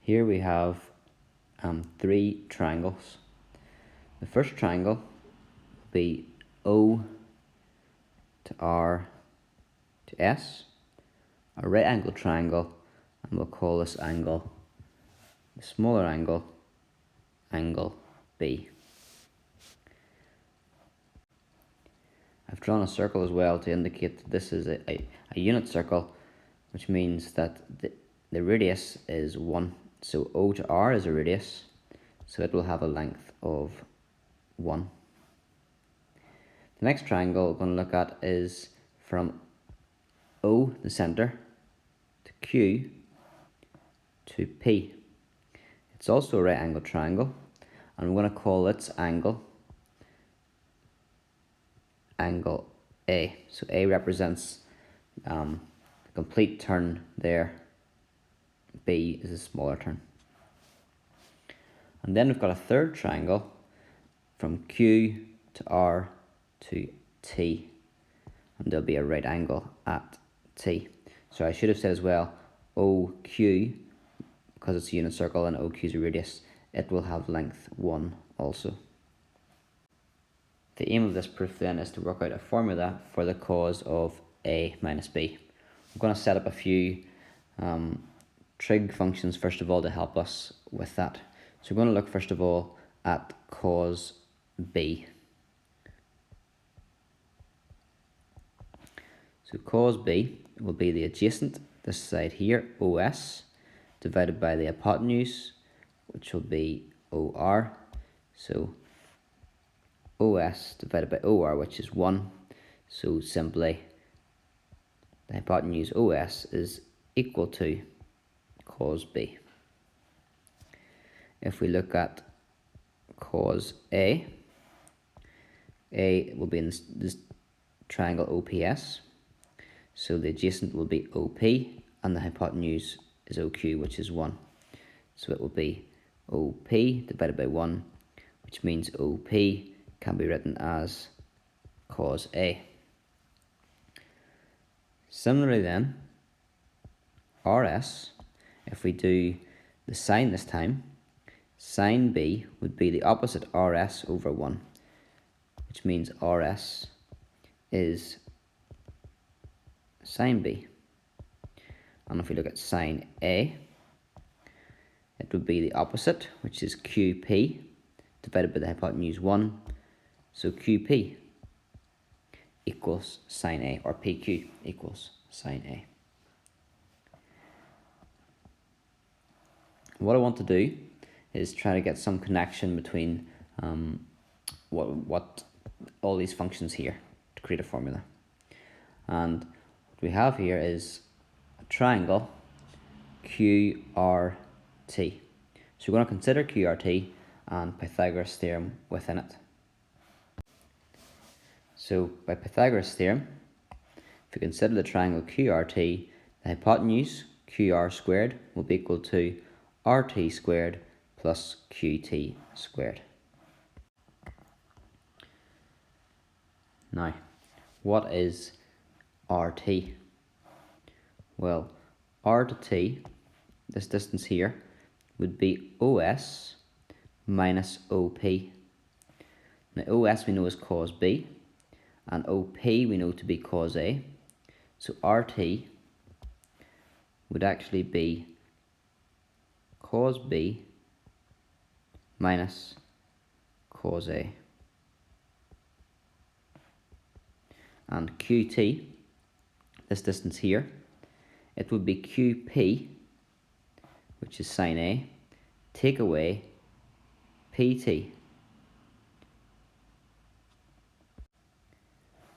Here we have three triangles. The first triangle will be O to R to S, a right angle triangle, and we'll call this angle, the smaller angle, angle B. I've drawn a circle as well to indicate that this is a unit circle, which means that the radius is 1. So O to R is a radius, so it will have a length of 1. The next triangle we're going to look at is from O, the centre, to Q to P. It's also a right angle triangle, and we're going to call its angle A. So A represents the complete turn there. B is a smaller turn. And then we've got a third triangle from Q to R to T, and there'll be a right angle at T. So I should have said as well OQ, because it's a unit circle and OQ is a radius, it will have length 1 also. The aim of this proof then is to work out a formula for the cos of A minus B. I'm going to set up a few trig functions first of all to help us with that. So we're going to look first of all at cos B. So cos B will be the adjacent, this side here, OS, divided by the hypotenuse, which will be OR. So OS divided by OR, which is 1. So simply, the hypotenuse OS is equal to cos B. If we look at cos A will be in this triangle OPS. So the adjacent will be OP, and the hypotenuse is OQ, which is 1. So it will be OP divided by 1, which means OP can be written as cos A. Similarly then, RS, if we do the sine this time, sine B would be the opposite RS over 1, which means RS is sine B. And if we look at sine A, it would be the opposite, which is QP divided by the hypotenuse 1. So QP equals sine A, or PQ equals sine A. What I want to do is try to get some connection between what all these functions here to create a formula. And what we have here is a triangle QRT. So we're going to consider QRT and Pythagoras' theorem within it. So by Pythagoras' theorem, if we consider the triangle QRT, the hypotenuse QR squared will be equal to RT squared plus QT squared. Now, what is RT? Well, R to T, this distance here, would be OS minus OP. Now OS we know is cos B, and OP we know to be cos A. So RT would actually be cos B minus cos A. And QT, this distance here, it would be QP, which is sine A, take away PT.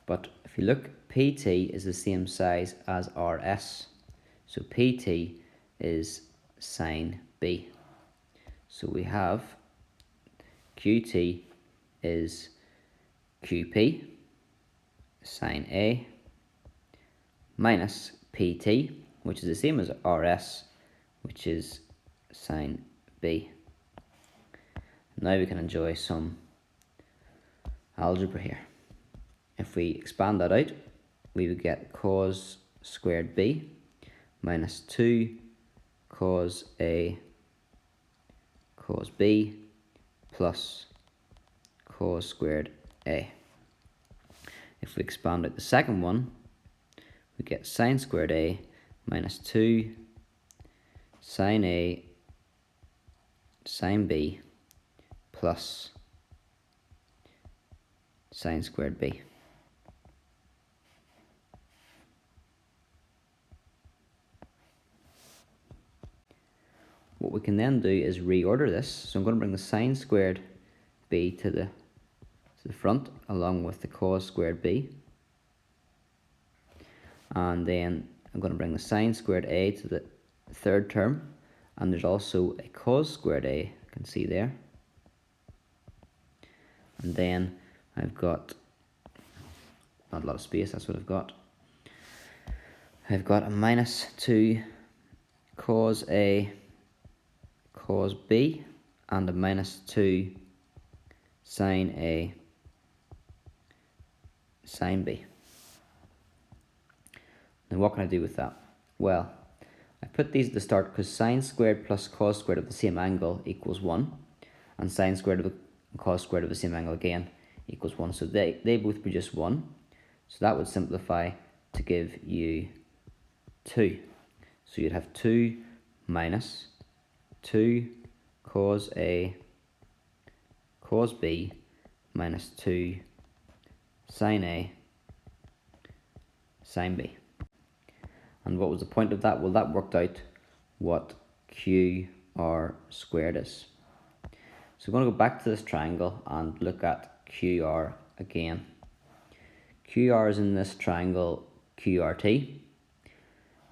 But if you look, PT is the same size as RS. So PT is sine B. So we have QT is QP sine A minus PT, which is the same as RS, which is sine B. Now we can enjoy some algebra here. If we expand that out, we would get cos squared B minus 2 cos A cos b plus cos squared a. If we expand out the second one, we get sine squared a minus 2 sine a sine b plus sine squared b. What we can then do is reorder this. So I'm going to bring the sine squared b to the front along with the cos squared b. And then I'm going to bring the sine squared a to the third term. And there's also a cos squared a, you can see there. And then I've got not a lot of space, that's what I've got. I've got a minus 2 cos a cos b and a minus 2 sine a sine b. Now what can I do with that? Well, I put these at the start because sine squared plus cos squared of the same angle equals 1, and sine squared of cos squared of the same angle again equals 1. So they both produce 1. So that would simplify to give you 2. So you'd have 2 minus 2 cos a cos b minus 2 sine a sine b. And what was the point of that? Well, that worked out what QR squared is. So we're going to go back to this triangle and look at QR again. QR is in this triangle QRT,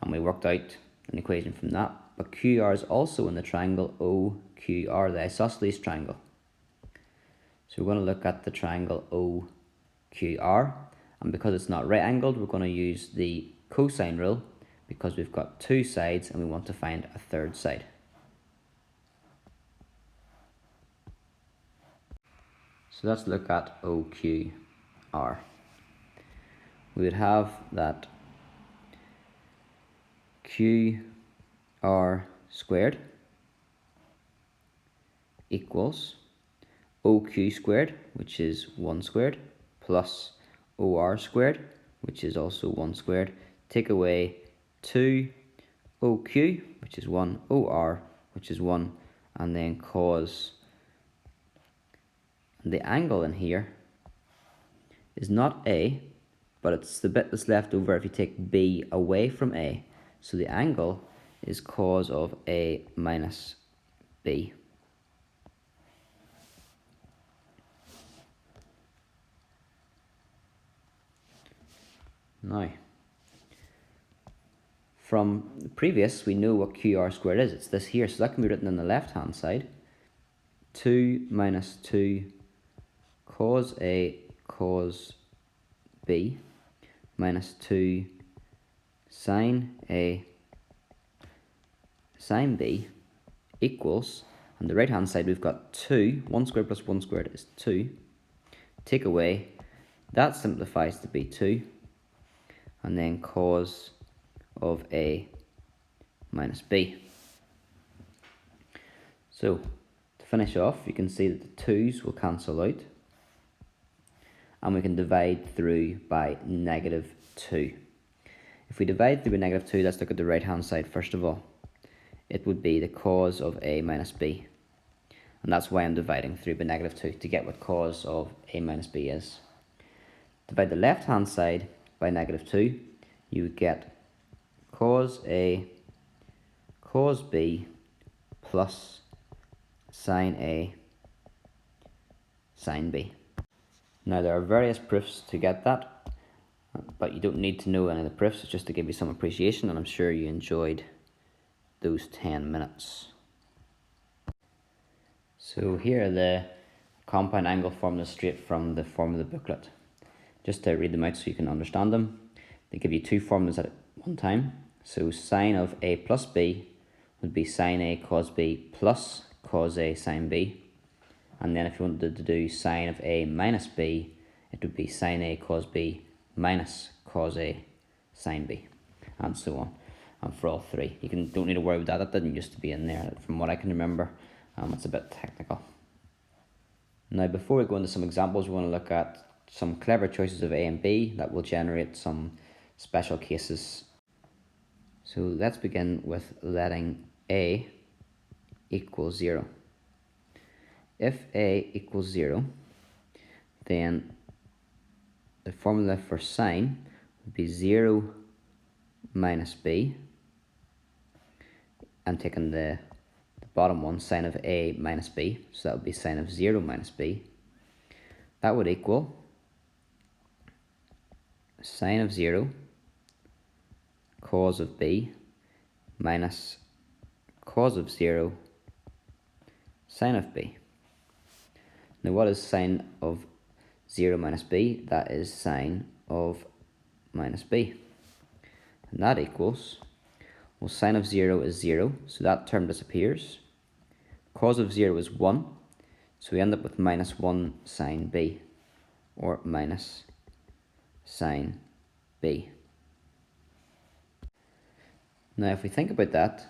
and we worked out an equation from that. But QR is also in the triangle OQR, the isosceles triangle. So we're going to look at the triangle OQR, and because it's not right angled, we're going to use the cosine rule because we've got two sides and we want to find a third side. So let's look at OQR. We would have that QR squared equals OQ squared, which is 1 squared, plus OR squared, which is also 1 squared. Take away 2 OQ, which is 1, OR, which is 1, and then cos. The angle in here is not A, but it's the bit that's left over if you take B away from A. So the angle is cos of A minus B. Now, from the previous, we know what QR squared is. It's this here, so that can be written on the left-hand side. 2 minus 2 cos A cos B minus 2 sine A sine B equals, on the right-hand side we've got 2, 1 squared plus 1 squared is 2. Take away, that simplifies to be 2. And then cos of A minus B. So, to finish off, you can see that the 2's will cancel out. And we can divide through by negative 2. If we divide through by negative 2, let's look at the right-hand side first of all. It would be the cos of A minus B. And that's why I'm dividing through by negative 2, to get what cos of A minus B is. Divide the left-hand side by negative 2, you would get cos A cos B plus sine A sine B. Now there are various proofs to get that, but you don't need to know any of the proofs, it's just to give you some appreciation, and I'm sure you enjoyed those 10 minutes. So here are the compound angle formulas straight from the formula booklet. Just to read them out so you can understand them. They give you two formulas at one time. So sine of A plus B would be sine A cos B plus cos A sine B. And then if you wanted to do sine of A minus B, it would be sine A cos B minus cos A sine B, and so on. And for all three, you don't need to worry about that. That didn't used to be in there, from what I can remember. It's a bit technical. Now, before we go into some examples, we want to look at some clever choices of A and B that will generate some special cases. So let's begin with letting A equal 0. If A equals 0, then the formula for sine would be 0 minus B, and taking the bottom one, sine of A minus B, so that would be sine of 0 minus B. That would equal sine of 0 cos of B minus cos of 0 sine of B. Now, what is sine of 0 minus B? That is sine of minus B. And that equals, well, sine of 0 is 0, so that term disappears. Cos of 0 is 1, so we end up with minus 1 sine B, or minus sine B. Now, if we think about that,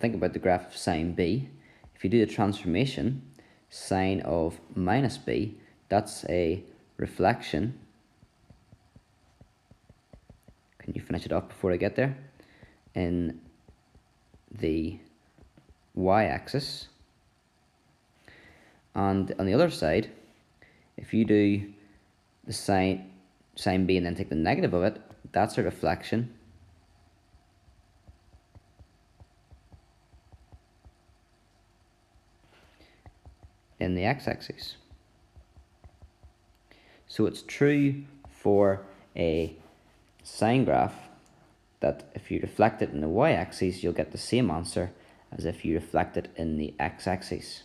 think about the graph of sine B. If you do the transformation, sine of minus B, that's a reflection. Can you finish it off before I get there? In the y-axis. And on the other side, if you do the sine B and then take the negative of it, that's a reflection in the x-axis. So it's true for a sine graph that if you reflect it in the y-axis, you'll get the same answer as if you reflect it in the x-axis.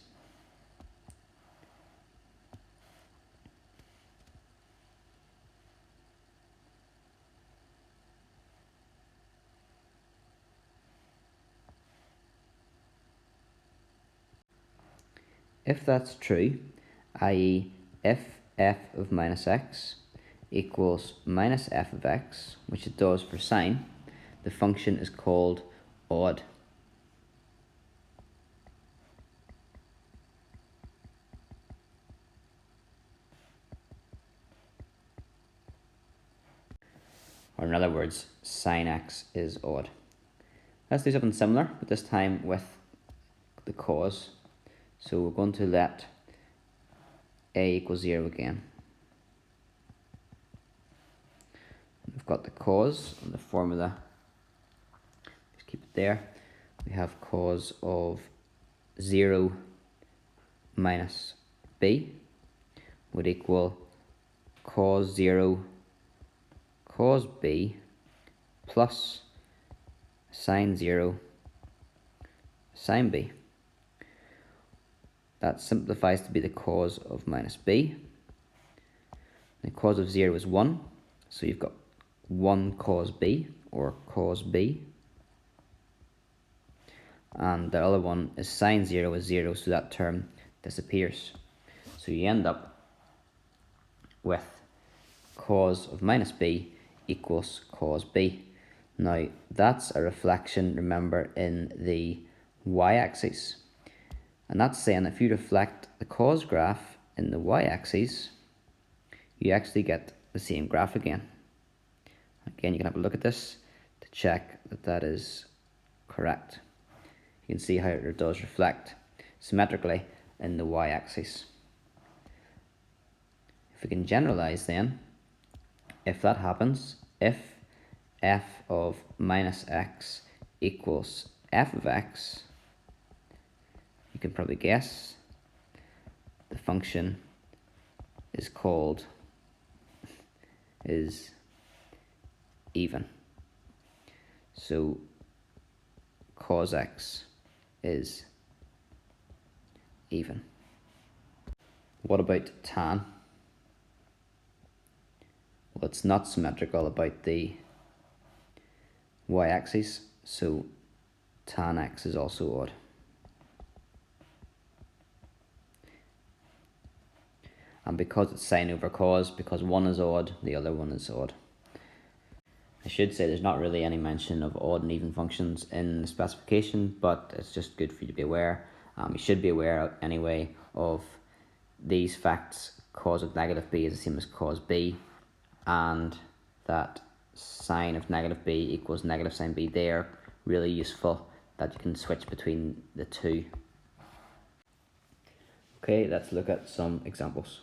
If that's true, i.e. if f of minus x equals minus f of x, which it does for sine, the function is called odd. Or in other words, sine x is odd. Let's do something similar, but this time with the cos. So we're going to let A equals 0 again. We've got the cos and the formula. Just keep it there. We have cos of 0 minus B would equal cos 0 cos B plus sine 0 sine B. That simplifies to be the cos of minus B. The cos of 0 is 1, so you've got 1 cos B, or cos B. And the other one is sine 0 is 0, so that term disappears. So you end up with cos of minus B equals cos B. Now, that's a reflection, remember, in the y-axis. And that's saying if you reflect the cos graph in the y-axis, you actually get the same graph again. Again, you can have a look at this to check that that is correct. You can see how it does reflect symmetrically in the y-axis. If we can generalize then, if that happens, if f of minus x equals f of x, you can probably guess the function is even. So cos x is even. What about tan? Well, it's not symmetrical about the y-axis, so tan x is also odd. And because it's sine over cos, because one is odd, the other one is odd. I should say there's not really any mention of odd and even functions in the specification, but it's just good for you to be aware. You should be aware anyway of these facts. Cos of negative b is the same as cos b, and that sine of negative b equals negative sine b. They're really useful that you can switch between the two. Okay, let's look at some examples.